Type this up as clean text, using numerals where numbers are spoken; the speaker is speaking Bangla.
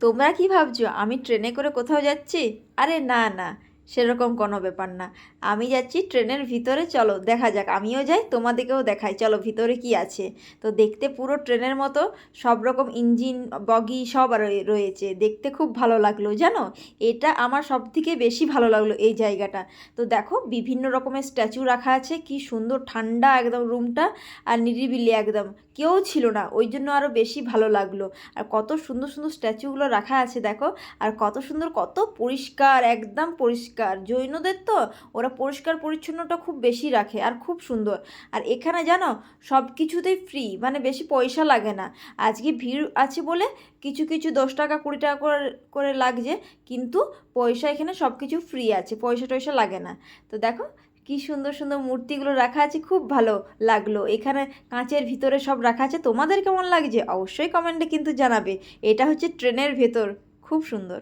তোমরা কি ভাবছো আমি ট্রেনে করে কোথাও যাচ্ছি? আরে না না, সেরকম কোনো ব্যাপার না। আমি যাচ্ছি ট্রেনের ভিতরে, চলো দেখা যাক, আমিও যাই তোমাদেরকেও দেখাই, চলো ভিতরে কি আছে। তো দেখতে পুরো ট্রেনের মতো, সব রকম ইঞ্জিন, বগি সব রয়েছে, দেখতে খুব ভালো লাগলো জানো। এটা আমার সব থেকে বেশি ভালো লাগলো এই জায়গাটা। তো দেখো বিভিন্ন রকমের স্ট্যাচু রাখা আছে, কি সুন্দর ঠান্ডা একদম রুমটা, আর নিরিবিলি একদম, কেউ ছিল না, ওই জন্য আরও বেশি ভালো লাগলো। আর কত সুন্দর সুন্দর স্ট্যাচুগুলো রাখা আছে দেখো, আর কত সুন্দর, কত পরিষ্কার, একদম পরিষ্কার। জৈনদের তো ওরা পরিষ্কার পরিচ্ছন্নতা খুব বেশি রাখে, আর খুব সুন্দর। আর এখানে জানো সব কিছুতেই ফ্রি, মানে বেশি পয়সা লাগে না। আজকে ভিড় আছে বলে কিছু কিছু 10 টাকা 20 টাকা করে করে লাগছে, কিন্তু পয়সা এখানে সব কিছু ফ্রি আছে, পয়সা টয়সা লাগে না। তো দেখো কি সুন্দর সুন্দর মূর্তিগুলো রাখা আছে, খুব ভালো লাগলো। এখানে কাঁচের ভিতরে সব রাখা আছে, তোমাদের কেমন লাগছে অবশ্যই কমেন্টে কিন্তু জানাবে। এটা হচ্ছে ট্রেনের ভেতর, খুব সুন্দর।